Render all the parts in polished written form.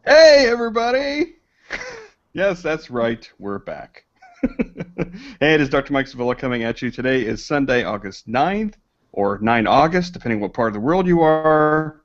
Hey, everybody! Yes, that's right. We're back. Hey, it is Dr. Mike Savilla coming at you. Today is Sunday, August 9th, or 9 August, depending what part of the world you are.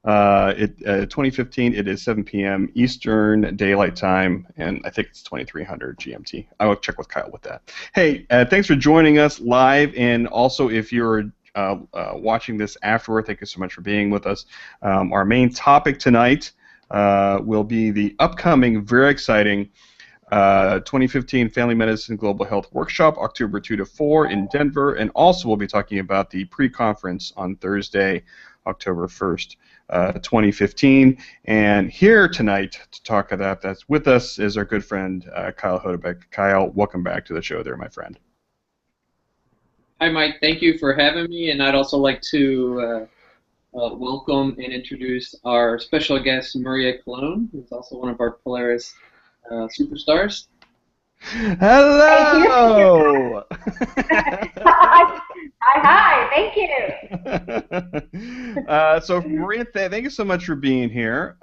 2015, it is 7 p.m. Eastern Daylight Time, and I think it's 2300 GMT. I will check with Kyle with that. Hey, thanks for joining us live, and also if you're watching this afterward, thank you so much for being with us. Our main topic tonight will be the upcoming, very exciting 2015 Family Medicine Global Health Workshop, October 2 to 4 in Denver, and also we'll be talking about the pre-conference on Thursday, October 1st, 2015. And here tonight to talk about that's with us is our good friend Kyle Hodebeck. Kyle, welcome back to the show there, my friend. Hi, Mike. Thank you for having me, and I'd also like to welcome and introduce our special guest, Maria Colon, who's also one of our Polaris superstars. Hello! Hi, thank you. So, Maria, thank you so much for being here.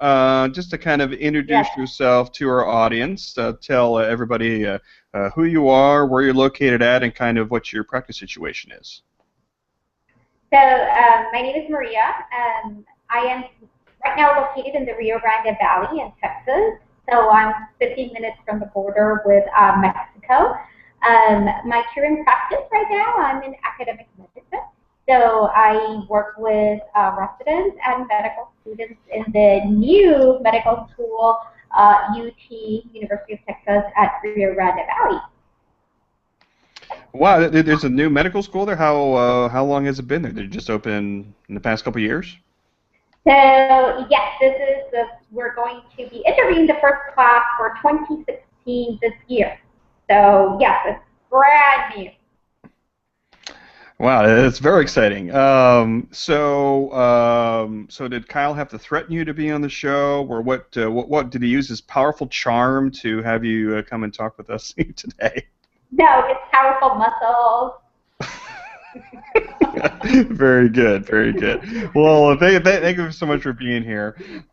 Just to kind of introduce Yes. yourself to our audience, tell everybody who you are, where you're located at, and kind of what your practice situation is. So, my name is Maria. I am right now located in the Rio Grande Valley in Texas. So I'm 15 minutes from the border with Mexico. My current practice right now, I'm in academic medicine. So I work with residents and medical students in the new medical school, UT, University of Texas at Rio Grande Valley. Wow, there's a new medical school there. How long has it been there? Did it just open in the past couple of years? So yes, we're going to be interviewing the first class for 2016 this year. So yes, it's brand new. Wow, it's very exciting. So did Kyle have to threaten you to be on the show, or what did he use his powerful charm to have you come and talk with us today? No, it's powerful muscles. Very good, very good. Well, thank you so much for being here. Yes.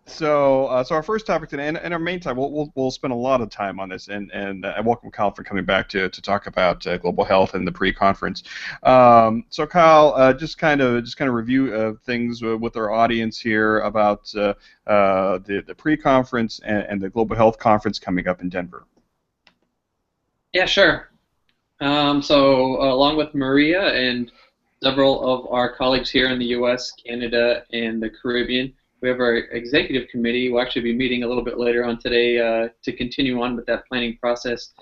So our first topic today, and our main time, we'll spend a lot of time on this, and I welcome Kyle for coming back to talk about global health and the pre-conference. So Kyle, just kind of review things with our audience here about the pre-conference and the global health conference coming up in Denver. Yeah, sure. Along with Maria and several of our colleagues here in the U.S., Canada, and the Caribbean, we have our executive committee. We'll actually be meeting a little bit later on today to continue on with that planning process.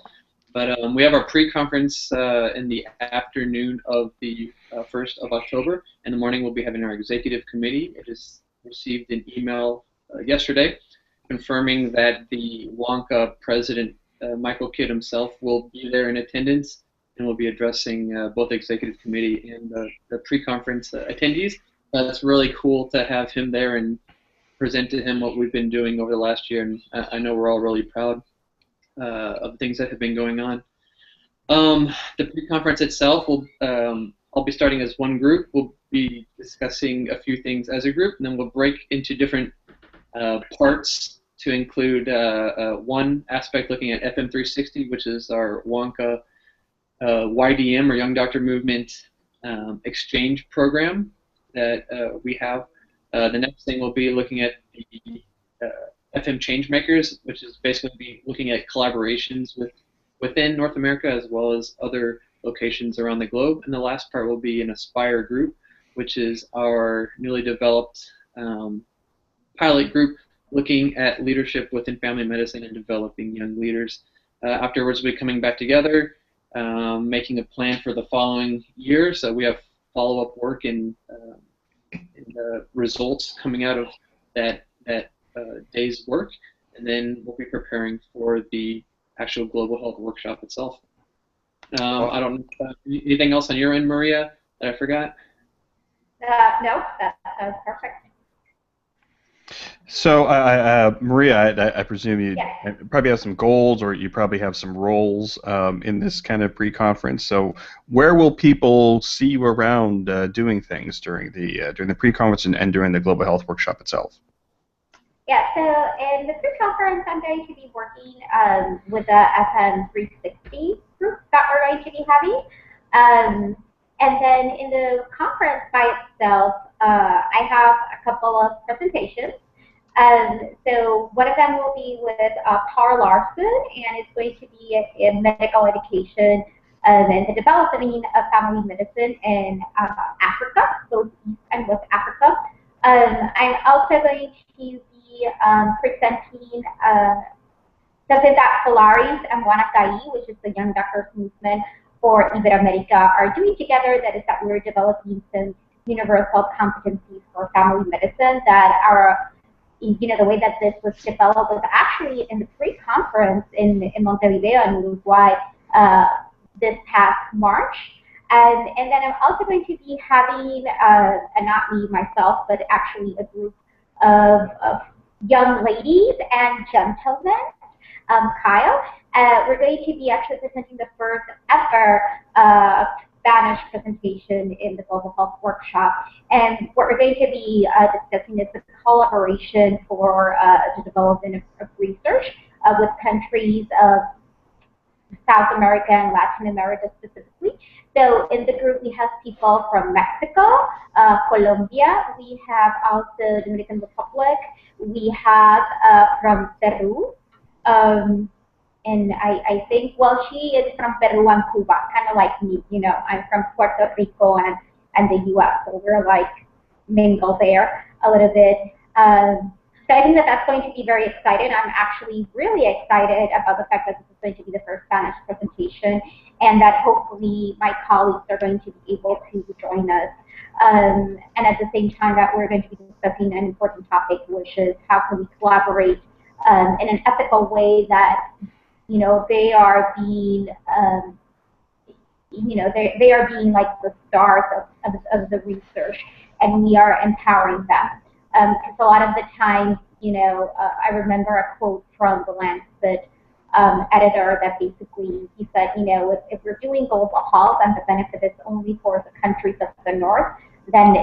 But we have our pre-conference in the afternoon of the 1st of October. In the morning, we'll be having our executive committee. I just received an email yesterday confirming that the WONCA president, Michael Kidd himself, will be there in attendance and will be addressing both the executive committee and the pre-conference attendees. That's really cool to have him there and present to him what we've been doing over the last year, and I know we're all really proud of things that have been going on. The pre-conference itself, I'll be starting as one group. We'll be discussing a few things as a group, and then we'll break into different parts to include one aspect looking at FM360, which is our WONCA YDM, or Young Doctor Movement exchange program that we have. The next thing we'll be looking at the FM Changemakers, which is basically be looking at collaborations within North America as well as other locations around the globe. And the last part will be an Aspire group, which is our newly developed pilot group looking at leadership within family medicine and developing young leaders. Afterwards, we'll be coming back together, making a plan for the following year. So we have follow-up work and the results coming out of that day's work, and then we'll be preparing for the actual global health workshop itself. I don't know, anything else on your end, Maria, that I forgot? No, that's perfect. So, Maria, I presume you Yes. probably have some goals, or you probably have some roles in this kind of pre-conference. So, where will people see you around doing things during the pre-conference and during the Global Health Workshop itself? Yeah, so in the pre-conference, I'm going to be working with the FM360 group that we're going to be having. And then in the conference by itself, I have a couple of presentations. So one of them will be with Paul Larson, and it's going to be in medical education and the development of family medicine in Africa, both East and West Africa. I'm also going to be presenting something that Polaris and Wanaka'i, which is the Young Doctors Movement for Iberoamerica, are doing together. That is that we're developing some universal competencies for family medicine that are, the way that this was developed was actually in the pre-conference in Montevideo in Uruguay this past March. And then I'm also going to be having, and not me myself, but actually a group of young ladies and gentlemen, Kyle. We're going to be actually presenting the first ever Spanish presentation in the Global Health Workshop. And what we're going to be discussing is the collaboration for the development of research with countries of South America and Latin America specifically. So in the group we have people from Mexico, Colombia, we have also Dominican Republic, we have from Peru, and I think, well, she is from Peru and Cuba, kind of like me, I'm from Puerto Rico and the US, so we're like mingled there a little bit. So I think that that's going to be very exciting. I'm actually really excited about the fact that this is going to be the first Spanish presentation, and that hopefully my colleagues are going to be able to join us. And at the same time that we're going to be discussing an important topic, which is how can we collaborate in an ethical way that, they are being, they are being like the stars of the research, and we are empowering them. Because a lot of the times, I remember a quote from the Lancet editor that basically he said, if we're doing global health and the benefit is only for the countries of the north, then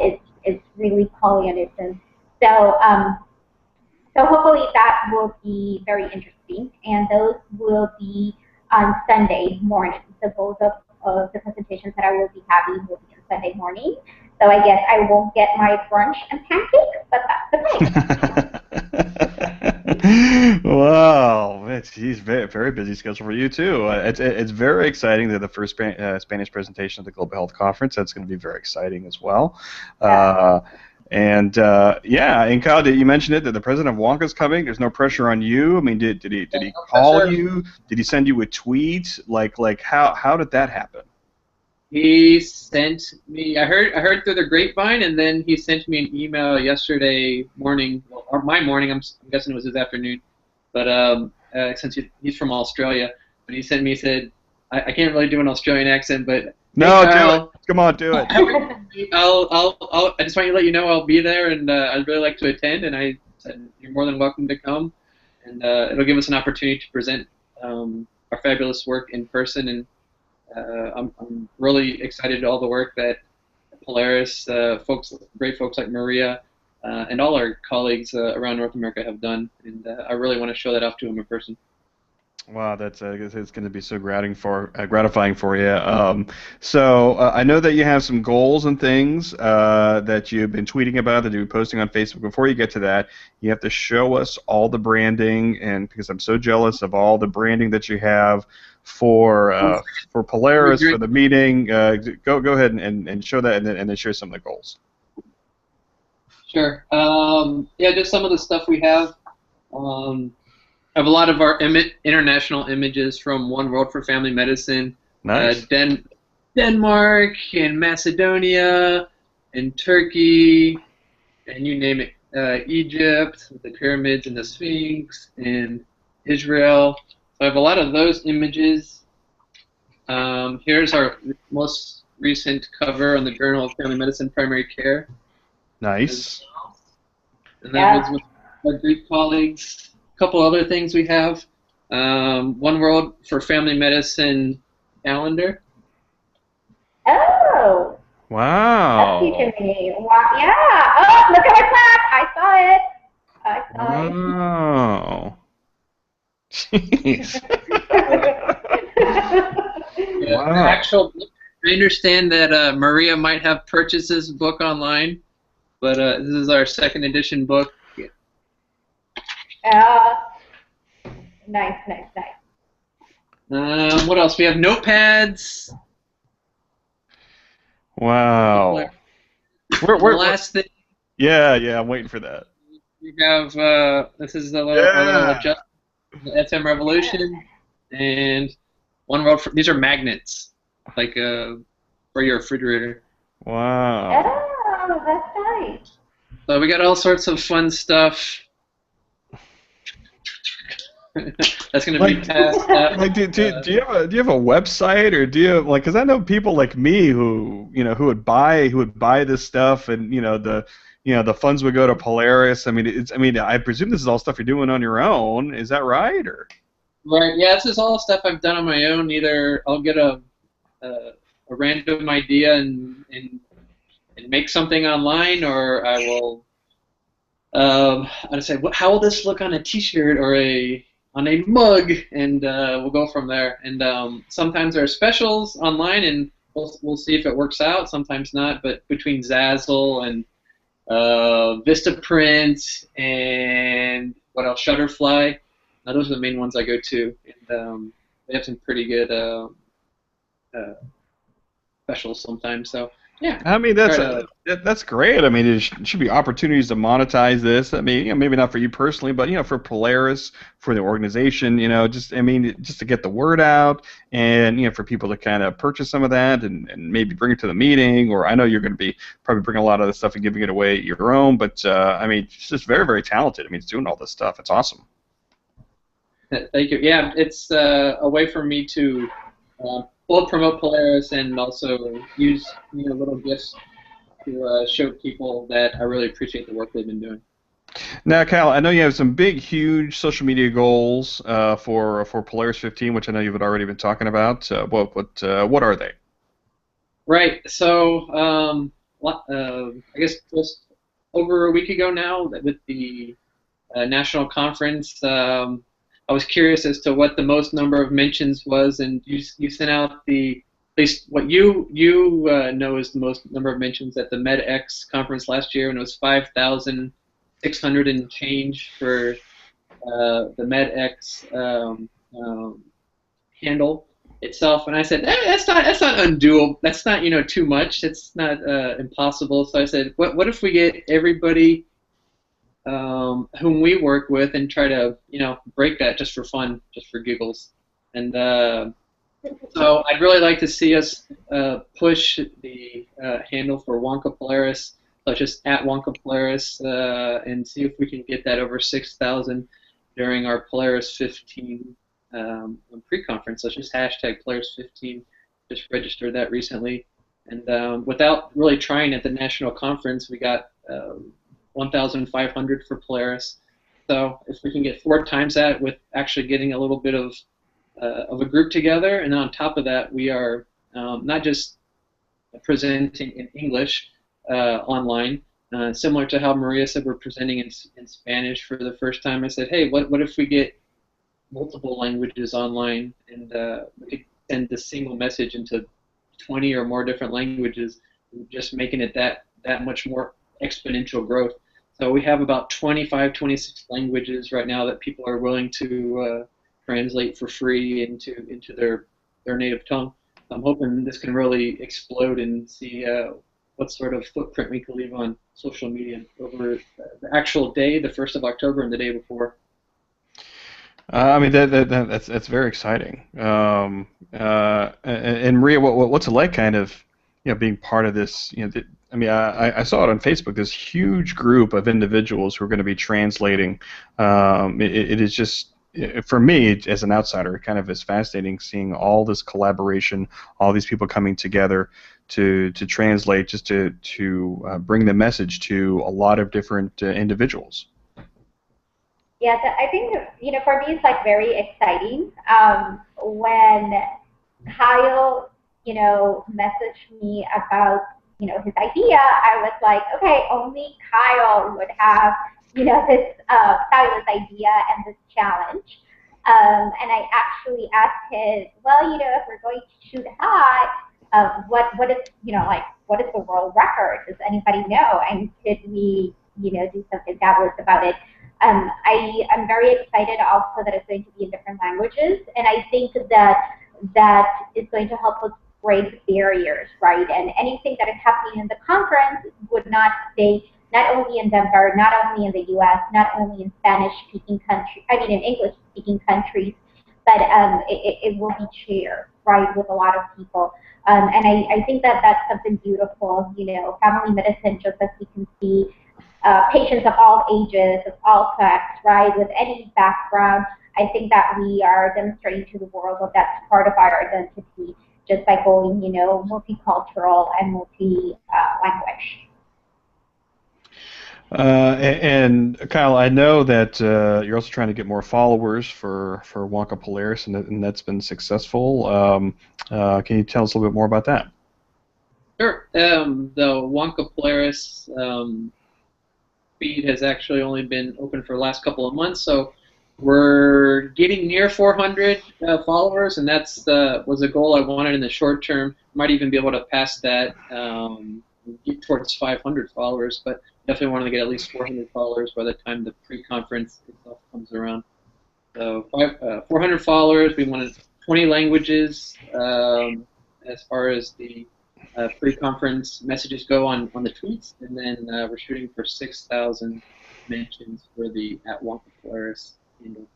it's really Pollyannism. So, so hopefully that will be very interesting, and those will be on Sunday morning. So both of the presentations that I will be having will be on Sunday morning. So I guess I won't get my brunch and pancakes, but that's okay. Wow, geez, very busy schedule for you too. It's very exciting that the first Spanish presentation of the Global Health Conference. That's going to be very exciting as well. Yeah. And Kyle, you mentioned it that the president of WONCA is coming. There's no pressure on you. I mean, did he call you? Did he send you a tweet? Like how did that happen? He sent me. I heard through the grapevine, and then he sent me an email yesterday morning, or my morning. I'm guessing it was his afternoon, but since he's from Australia, but he sent me. He said, I can't really do an Australian accent, but no, hey, do it. Come on, do it. I just want to let you know I'll be there, and I'd really like to attend. And I said you're more than welcome to come, and it'll give us an opportunity to present our fabulous work in person. And I'm really excited at all the work that Polaris, great folks like Maria, and all our colleagues around North America have done, and I really want to show that off to them in person. Wow, it's going to be so gratifying for you. So I know that you have some goals and things that you've been tweeting about, that you've been posting on Facebook. Before you get to that, you have to show us all the branding, and because I'm so jealous of all the branding that you have for Polaris, for the meeting. Go ahead and show that, and then share some of the goals. Sure. Yeah, just some of the stuff we have. I have a lot of our international images from One World for Family Medicine. Nice. Denmark and Macedonia and Turkey and you name it. Egypt, the pyramids and the Sphinx, and Israel. So I have a lot of those images. Here's our most recent cover on the Journal of Family Medicine Primary Care. Nice. And that was with our Greek colleagues. A couple other things we have. One World for Family Medicine calendar. Oh. Wow. That's new to me. Wow. Yeah. Oh, look at my plaque. I saw it. Jeez. Yeah, Wow. the actual book, I understand that Maria might have purchased this book online, but this is our second edition book. Nice, nice, nice. What else? We have notepads. Wow. The last thing Yeah, I'm waiting for that. we have, this is our little adjustment, the FM Revolution, and one world. These are magnets, like for your refrigerator. Wow. Oh, that's nice. So we got all sorts of fun stuff. That's gonna be passed out. Like, do you have a website, or do you have, like, because I know people like me who who would buy this stuff, and the funds would go to Polaris. I mean, I presume this is all stuff you're doing on your own. Is that right, or? Right. Yeah, this is all stuff I've done on my own. Either I'll get a random idea and make something online, or I will. I'd say, how will this look on a T-shirt or on a mug, and we'll go from there. And sometimes there are specials online, and we'll see if it works out. Sometimes not. But between Zazzle and Vistaprint and what else, Shutterfly, those are the main ones I go to. And they have some pretty good specials sometimes. So. Yeah. I mean, that's great. I mean, there should be opportunities to monetize this. I mean, maybe not for you personally, but for Polaris, for the organization, just to get the word out, and for people to kind of purchase some of that, and maybe bring it to the meeting. Or I know you're going to be probably bringing a lot of this stuff and giving it away your own, but I mean, it's just very, very talented. I mean, it's doing all this stuff. It's awesome. Thank you. Yeah, it's a way for me to both promote Polaris and also use little gifts to show people that I really appreciate the work they've been doing. Now, Kyle, I know you have some big, huge social media goals for Polaris 15, which I know you've already been talking about. What are they? Right. So I guess just over a week ago now, with the national conference. I was curious as to what the most number of mentions was, and you sent out at least what you know is the most number of mentions at the MedX conference last year, and it was 5,600 and change for the MedX handle itself. And I said, that's not undoable. That's not too much. It's not impossible. So I said, what if we get everybody whom we work with and try to break that just for fun, just for giggles. And so I'd really like to see us push the handle for Wonka Polaris, so just at Wonka Polaris, and see if we can get that over 6,000 during our Polaris 15 pre-conference. So just hashtag Polaris 15. Just registered that recently, and without really trying at the national conference, we got 1,500 for Polaris. So if we can get 4 times that with actually getting a little bit of a group together, and then on top of that, we are not just presenting in English online, similar to how Maria said we're presenting in Spanish for the first time. I said, hey, what if we get multiple languages online, and we could send the single message into 20 or more different languages, just making it that much more exponential growth. So we have about 25, 26 languages right now that people are willing to translate for free into their native tongue. I'm hoping this can really explode and see what sort of footprint we can leave on social media over the actual day, the 1st of October, and the day before. I mean, that's very exciting. And Maria, what's it like, kind of, being part of this? I saw it on Facebook. This huge group of individuals who are going to be translating. It is just, for me as an outsider, it kind of is fascinating seeing all this collaboration, all these people coming together to translate, just to bring the message to a lot of different individuals. Yeah, I think for me it's like very exciting when Kyle messaged me about his idea. I was like, okay, only Kyle would have this fabulous idea and this challenge. And I actually asked him, well, if we're going to shoot high, what is, like, what is the world record? Does anybody know? And could we, do something that was about it? I'm very excited also that it's going to be in different languages, and I think that is going to help us break barriers, right? And anything that is happening in the conference would not stay not only in Denver, not only in the U.S., not only in Spanish-speaking countries, in English-speaking countries, but it will be shared, right, with a lot of people. And I think that that's something beautiful, family medicine, just as we can see patients of all ages, of all sex, right, with any background. I think that we are demonstrating to the world that that's part of our identity, just by going, multicultural and multi-language. And Kyle, I know that you're also trying to get more followers for Wonka Polaris, and that's been successful. Can you tell us a little bit more about that? Sure. The Wonka Polaris feed has actually only been open for the last couple of months, so we're getting near 400 followers, and that's was a goal I wanted in the short term. Might even be able to pass that, get towards 500 followers, but definitely wanted to get at least 400 followers by the time the pre-conference itself comes around. So 400 followers. We wanted 20 languages as far as the pre-conference messages go on the tweets, and then we're shooting for 6,000 mentions for the @Wonka Polaris handle.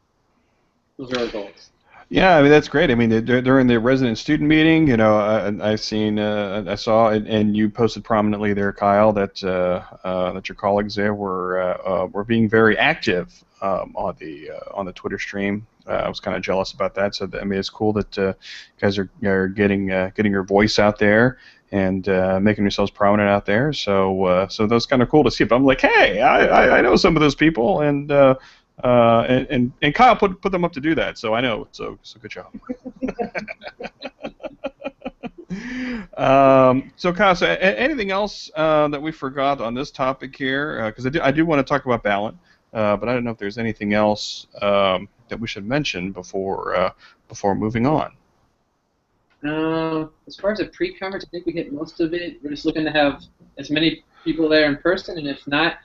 Those are our goals. Yeah, I mean that's great. I mean during the resident student meeting, I saw, and you posted prominently there, Kyle, that your colleagues there were being very active on the Twitter stream. I was kind of jealous about that. So I mean, it's cool that you guys are getting your voice out there and making yourselves prominent out there. So that's kind of cool to see. But I'm like, hey, I know some of those people, and Kyle put them up to do that, so I know. So good job. So Kyle, anything else that we forgot on this topic here? Because I do want to talk about Balint, but I don't know if there's anything else that we should mention before moving on. As far as the pre-conference, I think we hit most of it. We're just looking to have as many people there in person, and if not,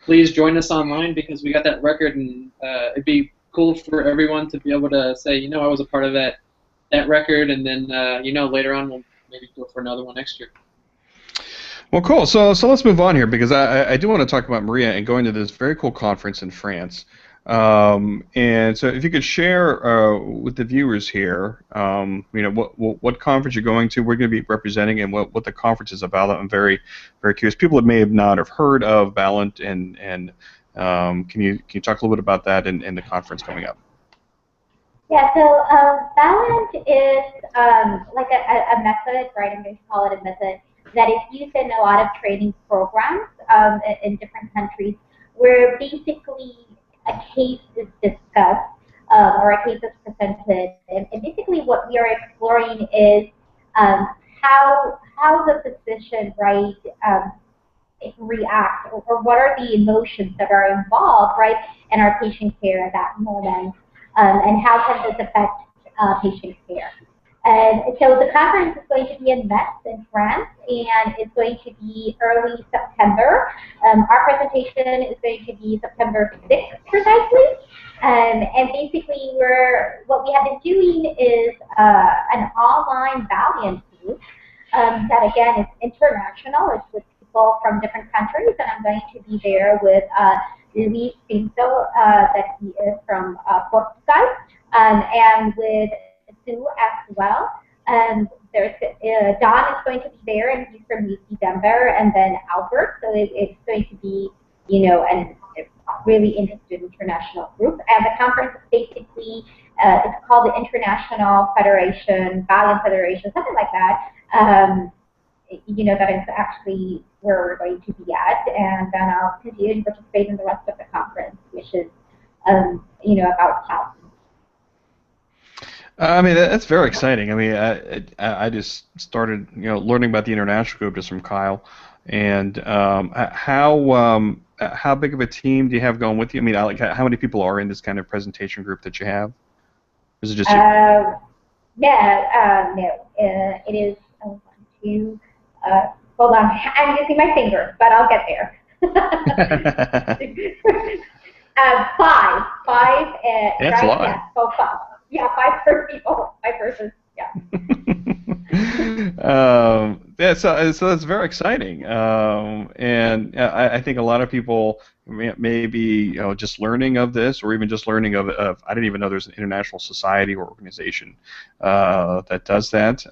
please join us online, because we got that record, and it'd be cool for everyone to be able to say, I was a part of that record, and then later on we'll maybe go for another one next year. Well, cool. So let's move on here, because I do want to talk about Maria and going to this very cool conference in France. And so if you could share with the viewers here, what conference you're going to, we're going to be representing, and what the conference is about. I'm very, very curious. People that may not have heard of Balint, and can you talk a little bit about that and the conference coming up? Yeah, so Balint is like a method, right? I'm going to call it a method that is used in a lot of training programs in different countries, where basically a case is discussed or a case is presented, and basically what we are exploring is how the physician, right, reacts, or what are the emotions that are involved, right, in our patient care at that moment, and how can this affect patient care. And so the conference is going to be in Metz in France, and it's going to be early September. Our presentation is going to be September 6th precisely. And basically what we have been doing is an online Valiant group that, again, is international. It's with people from different countries, and I'm going to be there with Luis Pinto, that he is from Portugal, and with Sue as well. There's Don is going to be there, and he's from UC Denver, and then Albert. So it's going to be, a really interested international group. And the conference is basically, it's called the International Federation, Balint Federation, something like that. That is actually where we're going to be at, and then I'll continue to participate in the rest of the conference, which is, about health. I mean, that's very exciting. I mean, I just started, learning about the international group just from Kyle, and how big of a team do you have going with you? I mean, how many people are in this kind of presentation group that you have? is it just you? No. It is 1, 2. Hold on, I'm using my fingers, but I'll get there. 5. 5. That's right? a lot. Yeah. So 5. Yeah, 5 per people. 5 persons. Yeah. Yeah, so that's very exciting, and I think a lot of people maybe just learning of this, or even just learning of I didn't even know there's an international society or organization that does that.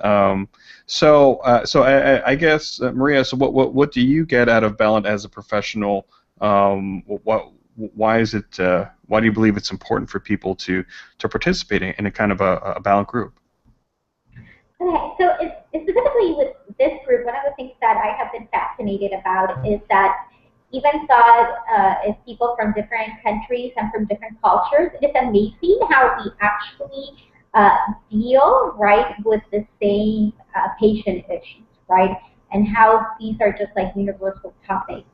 So I guess Maria, so what do you get out of Balint as a professional? Why is it? Why do you believe it's important for people to participate in a kind of a Balint group? Okay, so specifically with this group, one of the things that I have been fascinated about is that even though it's people from different countries and from different cultures, it is amazing how we actually deal, right, with the same patient issues, right, and how these are just like universal topics.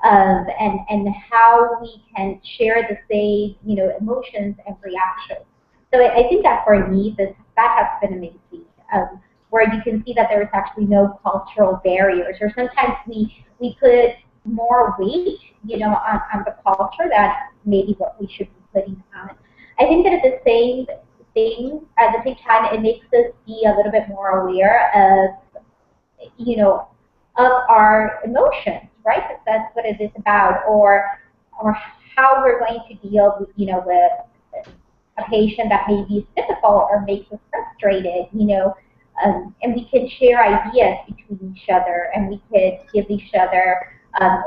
And how we can share the same, emotions and reactions. So I think that for me, that has been amazing, where you can see that there is actually no cultural barriers, or sometimes we put more weight, on the culture than maybe what we should be putting on. I think that at the same time, it makes us be a little bit more aware of, of our emotions, right? Because that's what it is about, or how we're going to deal with, with a patient that maybe is difficult or makes us frustrated, and we can share ideas between each other, and we could give each other,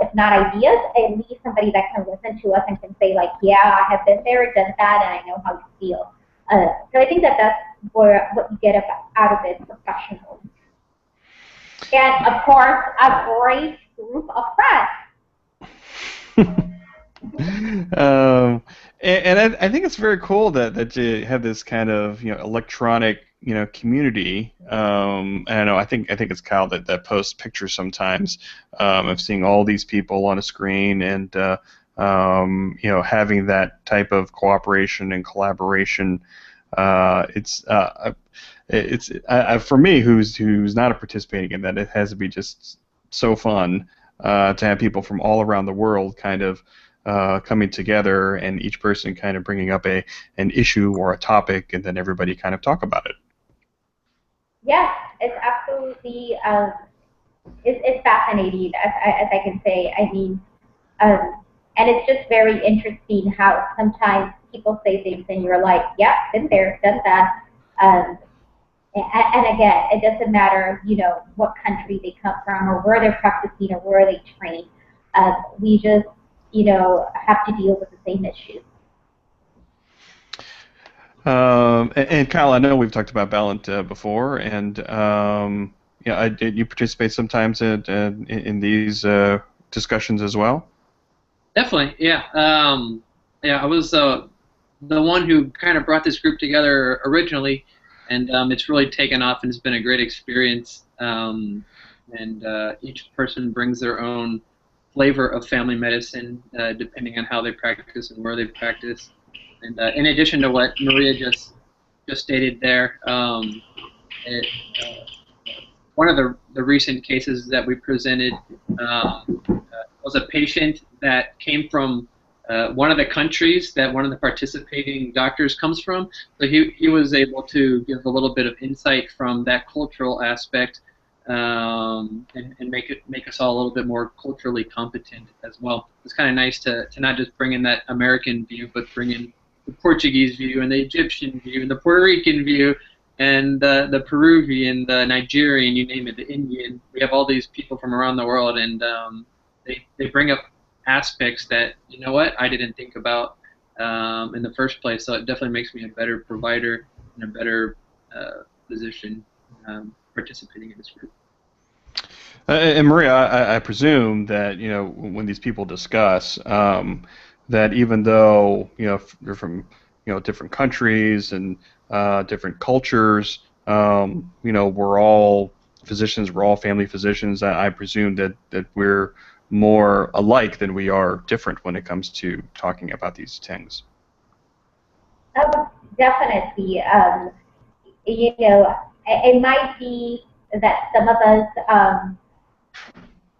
if not ideas, at least somebody that can listen to us and can say, like, yeah, I have been there, done that, and I know how you feel. So I think that that's what you get out of it professionally. And, of course, a great group of friends. And I think it's very cool that you have this kind of electronic community. I think it's Kyle that posts pictures sometimes of seeing all these people on a screen, and having that type of cooperation and collaboration. It's for me, who's not participating in that, it has to be just so fun to have people from all around the world kind of coming together, and each person kind of bringing up an issue or a topic, and then everybody kind of talk about it. Yes, it's absolutely it's fascinating, as I can say. I mean, and it's just very interesting how sometimes people say things and you're like, yeah, been there, done that. And again, it doesn't matter, what country they come from or where they're practicing or where they train. We just, have to deal with the same issues. And Kyle, I know we've talked about Balint before, and did you participate sometimes in these discussions as well? Definitely, yeah. I was the one who kind of brought this group together originally, and it's really taken off, and it's been a great experience. And each person brings their own flavor of family medicine, depending on how they practice and where they practice. And in addition to what Maria just stated there, one of the recent cases that we presented was a patient that came from one of the countries that one of the participating doctors comes from. So he was able to give a little bit of insight from that cultural aspect, and make us all a little bit more culturally competent as well. It's kind of nice to not just bring in that American view, but bring in the Portuguese view and the Egyptian view and the Puerto Rican view and the Peruvian, the Nigerian, you name it, the Indian. We have all these people from around the world, and they bring up aspects that, I didn't think about in the first place. So it definitely makes me a better provider and a better physician participating in this group. And Maria, I presume that when these people discuss, that even though they're from different countries and different cultures, we're all physicians, we're all family physicians. I presume that we're more alike than we are different when it comes to talking about these things. definitely. It might be that some of us,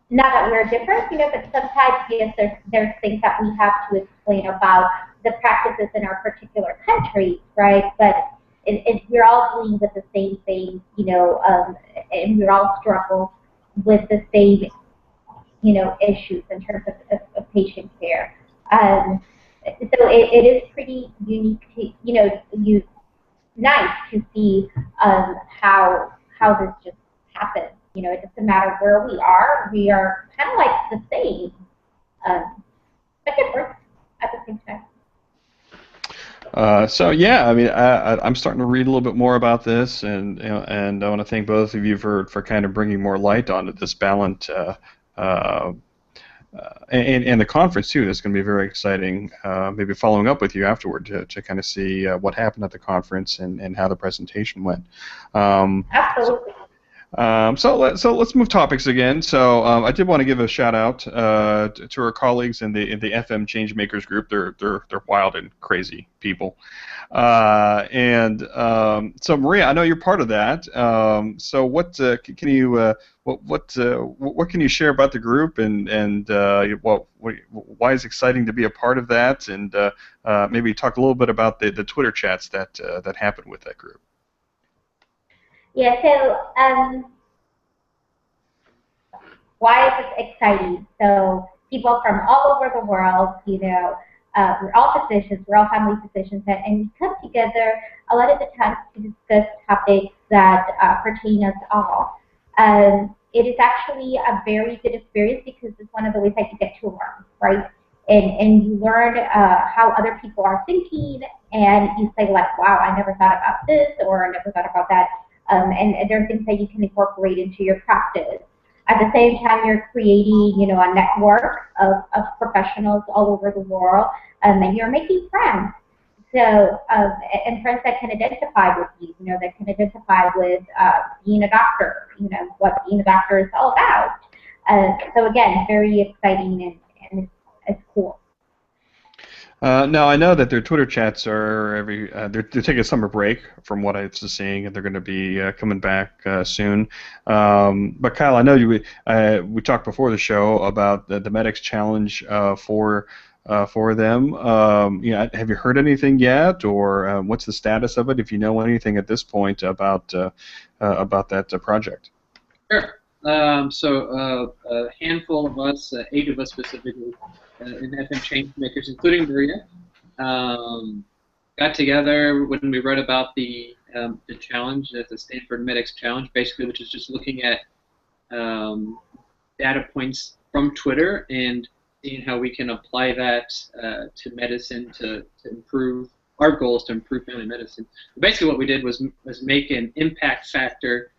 not that we're different, but sometimes, yes, there's things that we have to explain about the practices in our particular countries, right? But we're all dealing with the same thing, and we're all struggle with the same, issues in terms of patient care. So it is pretty unique to, nice to see how this just happens. It doesn't matter where we are kind of like the same, but different at the same time. So yeah, I mean, I'm starting to read a little bit more about this, and I want to thank both of you for kind of bringing more light onto this balance, and the conference too. That's going to be very exciting. Maybe following up with you afterward to kind of see what happened at the conference and how the presentation went. Absolutely. So let's move topics again. So I did want to give a shout out to our colleagues in the FM Changemakers group. They're wild and crazy people. So Maria, I know you're part of that. So what can you what can you share about the group and why is it exciting to be a part of that, and maybe talk a little bit about the Twitter chats that happened with that group. Yeah, so why is this exciting? So people from all over the world, we're all physicians, we're all family physicians, and we come together a lot of the times to discuss topics that pertain us all. It is actually a very good experience because it's one of the ways that you get to learn, right? And you learn how other people are thinking, and you say like, wow, I never thought about this, or I never thought about that. And there are things that you can incorporate into your practice. At the same time, you're creating, a network of professionals all over the world, and you're making friends. So, and friends that can identify with you, that can identify with being a doctor, what being a doctor is all about. So again, very exciting and it's cool. Now I know that their Twitter chats are they're taking a summer break from what I was seeing, and they're going to be coming back soon. But Kyle, I know we talked before the show about the Medics Challenge for them. Have you heard anything yet, or what's the status of it? If you know anything at this point about that project. Sure. So a handful of us, 8 of us specifically, in FM Changemakers, including Maria, got together when we read about the challenge, the Stanford Medics Challenge, basically, which is just looking at data points from Twitter and seeing how we can apply that to medicine to improve. Our goal is to improve family medicine. Basically, what we did was make an impact factor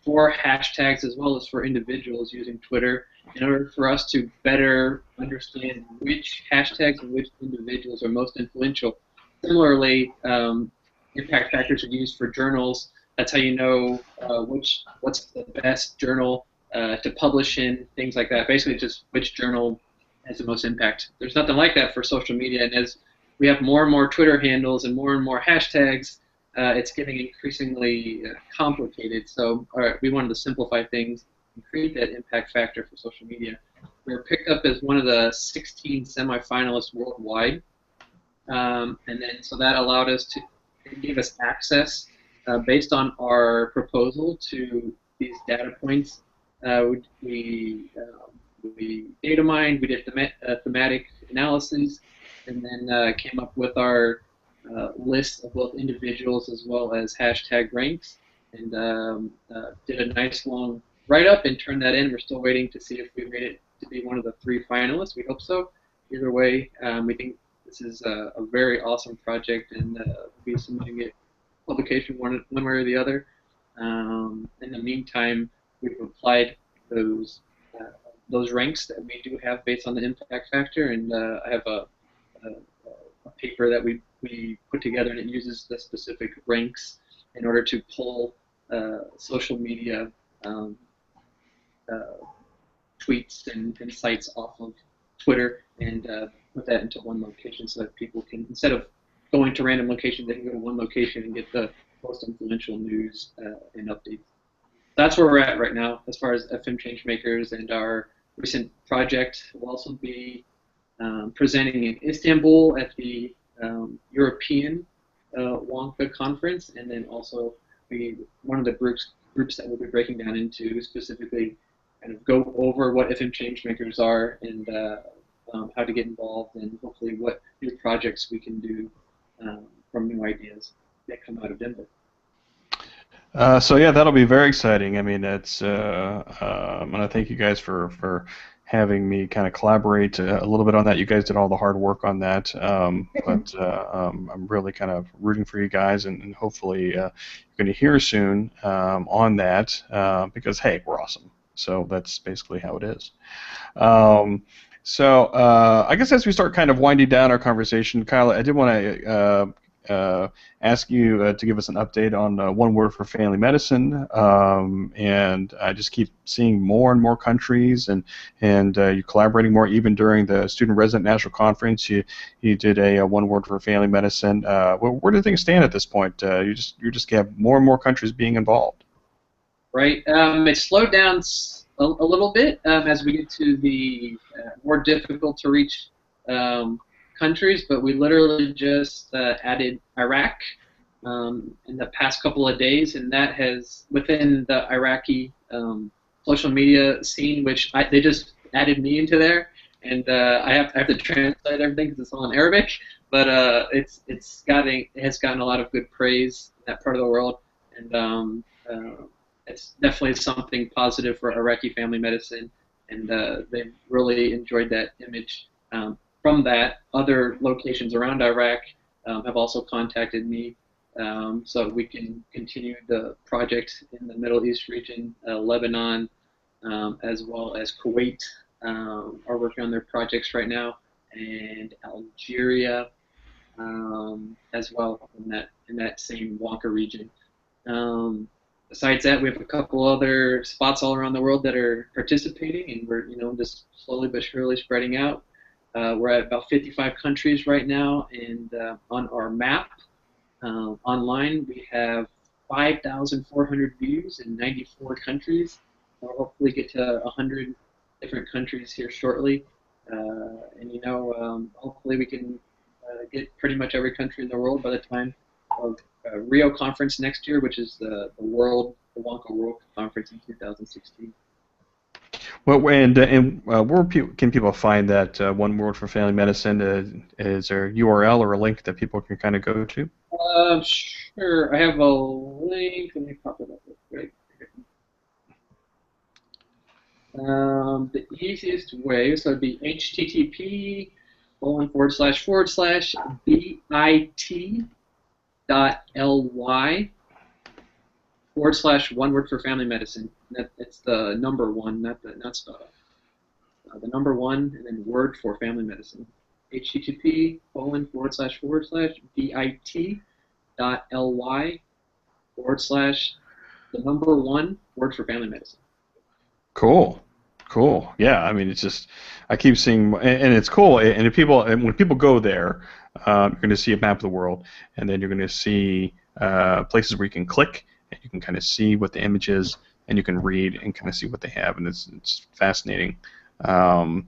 for hashtags as well as for individuals using Twitter in order for us to better understand which hashtags and which individuals are most influential. Similarly, impact factors are used for journals. That's how you know what's the best journal to publish in, things like that. Basically, just which journal has the most impact. There's nothing like that for social media, and as we have more and more Twitter handles and more hashtags, it's getting increasingly complicated. So we wanted to simplify things and create that impact factor for social media. We were picked up as one of the 16 semifinalists worldwide, and then so that allowed us it gave us access based on our proposal to these data points. We data mined, we did thematic analysis, and then came up with our list of both individuals as well as hashtag ranks, and did a nice long write-up and turned that in. We're still waiting to see if we made it to be one of the 3 finalists. We hope so. Either way, we think this is a very awesome project, and we'll be submitting it publication one way or the other. In the meantime, we've applied those ranks that we do have based on the impact factor, and I have a paper that we put together, and it uses the specific ranks in order to pull social media tweets and sites off of Twitter and put that into one location so that people can, instead of going to random locations. They can go to one location and get the most influential news and updates. That's where we're at right now as far as FM Changemakers, and our recent project will also be presenting in Istanbul at the European Wonka conference, and then also one of the groups that we'll be breaking down into specifically kind of go over what FM Changemakers are and how to get involved, and hopefully what new projects we can do from new ideas that come out of Denver. So yeah, that'll be very exciting. I mean, and I thank you guys for having me kind of collaborate a little bit on that. You guys did all the hard work on that, but I'm really kind of rooting for you guys, and hopefully you're going to hear soon on that because hey, we're awesome. So that's basically how it is. So I guess as we start kind of winding down our conversation, Kyle, I did want to ask you to give us an update on One Word for Family Medicine, and I just keep seeing more and more countries, and you're collaborating more. Even during the Student Resident National Conference, you did a One Word for Family Medicine. Where do things stand at this point? You just have more and more countries being involved. Right. It slowed down a little bit as we get to the more difficult to reach countries, but we literally just added Iraq in the past couple of days, and that has, within the Iraqi social media scene, which they just added me into there, and I have to translate everything because it's all in Arabic, but it has gotten a lot of good praise in that part of the world, and it's definitely something positive for Iraqi family medicine, and they've really enjoyed that image. From that, other locations around Iraq have also contacted me so we can continue the project in the Middle East region. Lebanon, as well as Kuwait, are working on their projects right now, and Algeria as well in that same Wonka region. Besides that, we have a couple other spots all around the world that are participating, and we're just slowly but surely spreading out. We're at about 55 countries right now, and on our map online we have 5,400 views in 94 countries. We'll hopefully get to 100 different countries here shortly, and hopefully we can get pretty much every country in the world by the time of Rio conference next year, which is the Wonka World Conference in 2016. Well, where can people find that One Word for Family Medicine? Is there a URL or a link that people can kind of go to? Sure. I have a link. Let me pop it up real quick. The easiest way, so it'd be http://bit.ly/One Word for Family Medicine. It's the number one, not spell. The number one and then word for family medicine. http://bit.ly/the number one word for family medicine. Cool. Yeah, I mean, it's just, I keep seeing, and it's cool. And when people go there, you're going to see a map of the world, and then you're going to see places where you can click, and you can kind of see what the image is, and you can read and kind of see what they have, and it's fascinating. Kyle,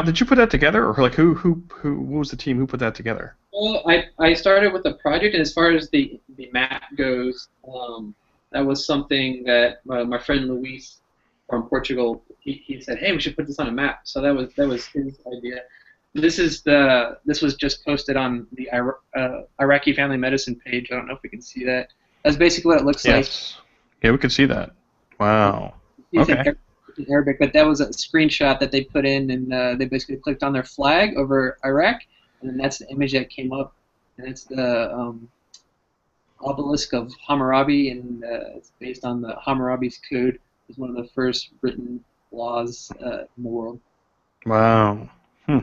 did you put that together, or like who was the team who put that together? Well, I started with the project, and as far as the map goes, that was something that my friend Luis from Portugal, he said, hey, we should put this on a map. So that was his idea. This was just posted on the Iraqi Family Medicine page. I don't know if we can see that. That's basically what it looks like. Yeah, we can see that. Wow. Okay. In Arabic, but that was a screenshot that they put in, and they basically clicked on their flag over Iraq, and then that's the image that came up, and it's the obelisk of Hammurabi, and it's based on the Hammurabi's Code. It's one of the first written laws in the world. Wow.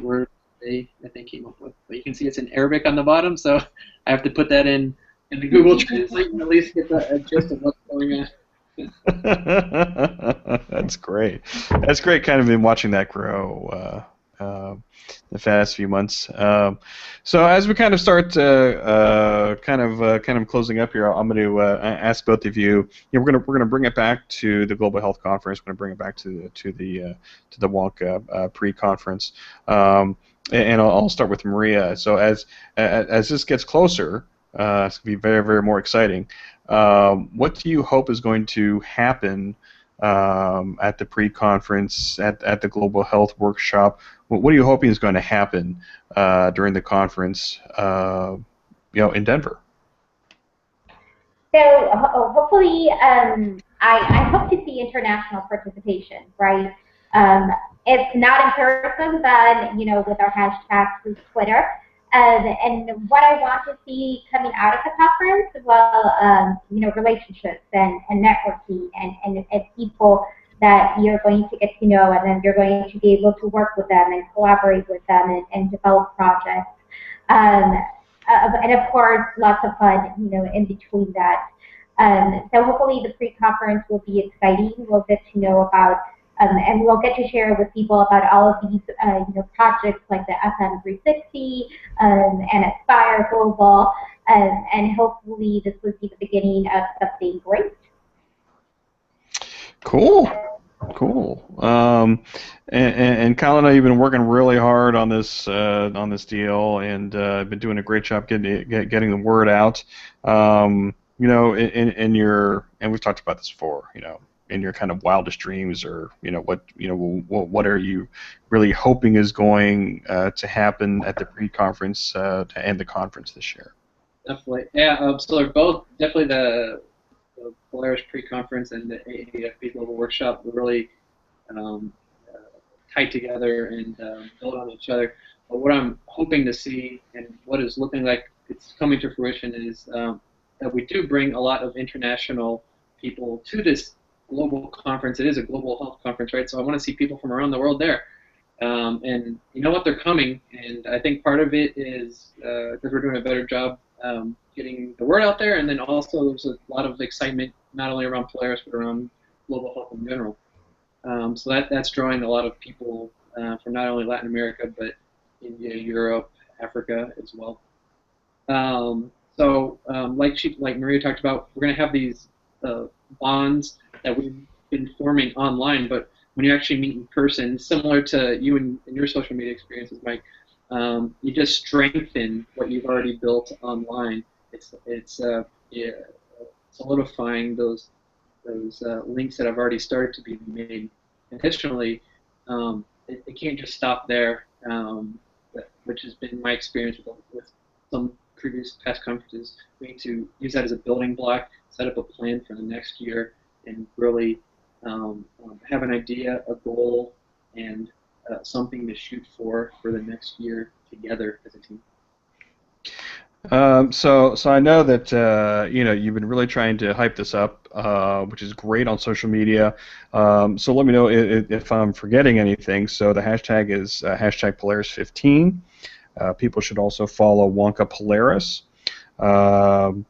Word that they came up with. But you can see it's in Arabic on the bottom, so I have to put that in the Google Translate and at least get a gist of what's going on. That's great. That's great. Kind of been watching that grow the past few months. So as we kind of start kind of closing up here, I'm going to ask both of you. We're going to bring it back to the Global Health Conference. We're going to bring it back to the WONCA pre-conference. And I'll start with Maria. So as this gets closer, it's going to be very, very more exciting. What do you hope is going to happen at the pre-conference, at the Global Health Workshop? What are you hoping is going to happen during the conference, in Denver? So hopefully, I hope to see international participation, right? It's not in person, but with our hashtag through Twitter. And what I want to see coming out of the conference, well, relationships and networking and people that you're going to get to know, and then you're going to be able to work with them and collaborate with them and develop projects. And of course, lots of fun, in between that. So hopefully the pre-conference will be exciting. We'll get to know about, and we'll get to share with people about all of these, projects like the FM360 and Aspire Global, and hopefully this will be the beginning of something great. Cool. And Kyle, I know you've been working really hard on this deal, and been doing a great job getting the word out. In your, and we've talked about this before, in your kind of wildest dreams, or what are you really hoping is going to happen at the pre-conference to end the conference this year? Definitely, yeah. So they're both definitely the Polaris pre-conference and the AAFP Global Workshop were really tied together and build on each other. But what I'm hoping to see, and what is looking like it's coming to fruition, is that we do bring a lot of international people to this global conference. It is a global health conference, right? So I want to see people from around the world there. And you know what, they're coming, and I think part of it is because we're doing a better job getting the word out there, and then also there's a lot of excitement not only around Polaris but around global health in general. So that's drawing a lot of people from not only Latin America but India, Europe, Africa as well. Like Maria talked about, we're going to have these bonds that we've been forming online, but when you actually meet in person, similar to you and your social media experiences, Mike, you just strengthen what you've already built online. It's solidifying those links that have already started to be made. Additionally, it can't just stop there, which has been my experience with some previous past conferences. We need to use that as a building block, set up a plan for the next year, and really have an idea, a goal, and something to shoot for the next year together as a team. So I know that you've been really trying to hype this up, which is great on social media. So let me know if I'm forgetting anything. So the hashtag is hashtag Polaris15. People should also follow Wonka Polaris. Wonka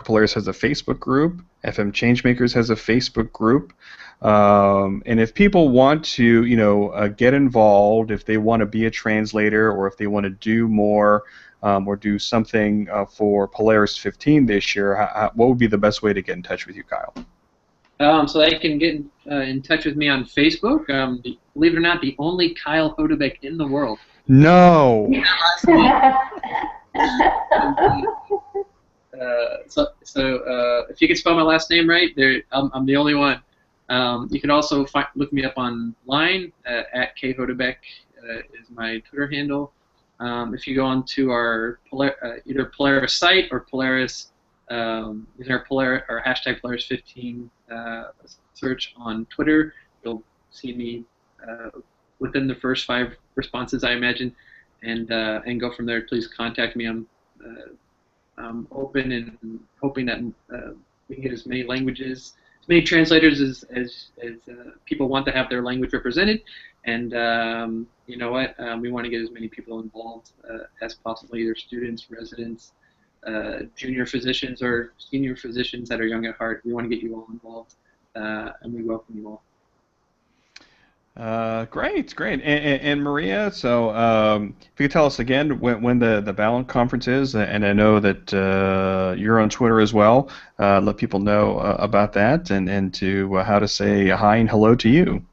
Polaris has a Facebook group. FM Changemakers has a Facebook group. And if people want to, get involved, if they want to be a translator, or if they want to do more, or do something for Polaris 15 this year, what would be the best way to get in touch with you, Kyle? So they can get in touch with me on Facebook. Believe it or not, the only Kyle Hodebek in the world. No. So if you can spell my last name right, I'm the only one. You can also look me up online at khodebek is my Twitter handle. If you go onto our either Polaris site or Polaris, using our hashtag Polaris15 search on Twitter, you'll see me within the first 5 responses, I imagine, and go from there. Please contact me. I'm open and hoping that we can get as many languages, as many translators as people want to have their language represented. And you know what? We want to get as many people involved as possible, either students, residents, junior physicians, or senior physicians that are young at heart. We want to get you all involved, and we welcome you all. Great, great. And Maria, so if you could tell us again when the Balance conference is, and I know that you're on Twitter as well. Let people know about that and to how to say hi and hello to you.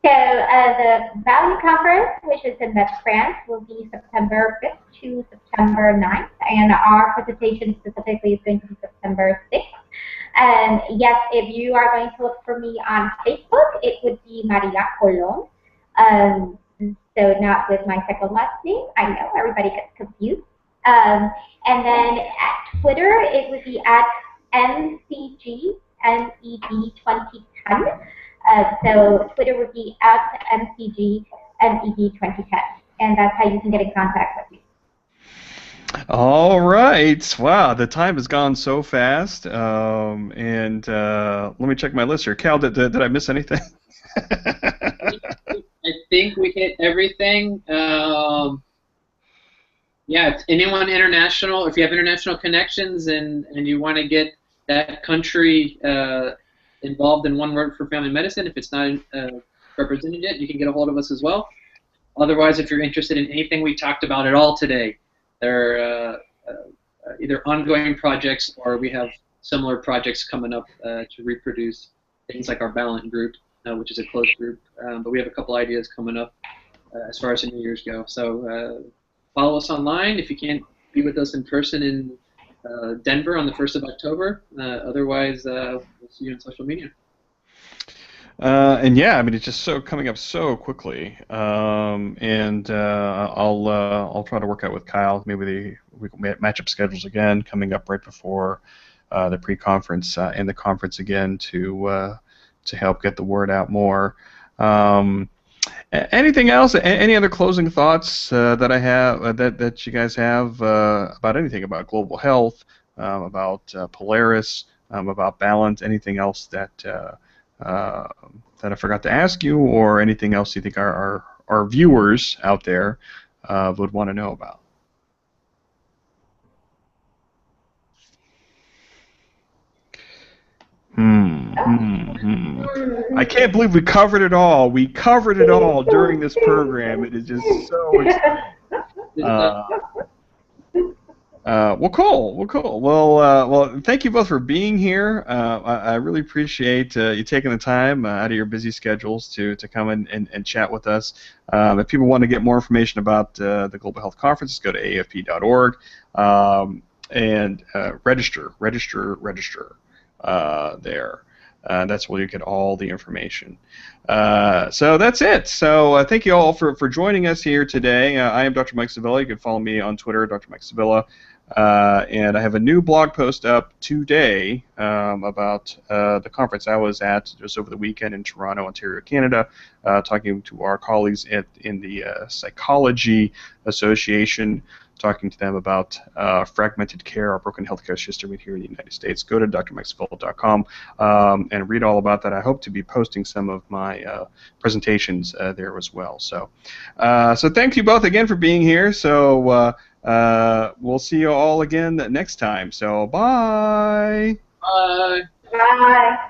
So the Value Conference, which is in Metz, France, will be September 5th to September 9th, and our presentation specifically is going to be September 6th. And yes, if you are going to look for me on Facebook, it would be Maria Colon. So not with my second last name. I know everybody gets confused. And then at Twitter, it would be at MCGMED2010. So Twitter would be at MCGMED2010. And that's how you can get in contact with me. All right. Wow, the time has gone so fast. And let me check my list here. Cal, did I miss anything? I think we hit everything. Yeah, if anyone international, if you have international connections and you want to get that country involved in One Word for Family Medicine, if it's not represented yet, you can get a hold of us as well. Otherwise, if you're interested in anything we talked about at all today, they're either ongoing projects or we have similar projects coming up to reproduce things like our Balance group, which is a closed group. But we have a couple ideas coming up as far as the New Year's go. So follow us online if you can't be with us in person in Denver on the 1st of October. Otherwise, we'll see you on social media. And yeah, I mean it's just so coming up so quickly, and I'll try to work out with Kyle. Maybe we can match up schedules again, coming up right before the pre-conference and the conference again to help get the word out more. Anything else? Any other closing thoughts that I have that you guys have about anything about global health, about Polaris, about Balance? Anything else that I forgot to ask you, or anything else you think our viewers out there would want to know about? I can't believe we covered it all. We covered it all during this program. It is just so exciting. Well, cool. Well, cool. Well, thank you both for being here. I really appreciate you taking the time out of your busy schedules to come in and chat with us. If people want to get more information about the Global Health Conference, go to afp.org and register there. That's where you get all the information. So that's it. So thank you all for joining us here today. I am Dr. Mike Sevilla. You can follow me on Twitter, Dr. Mike Sevilla. And I have a new blog post up today about the conference I was at just over the weekend in Toronto, Ontario, Canada, talking to our colleagues in the Psychology Association, talking to them about fragmented care, our broken healthcare system here in the United States. Go to drmikesevilla.com and read all about that. I hope to be posting some of my presentations there as well. So thank you both again for being here. So we'll see you all again next time. So bye. Bye. Bye.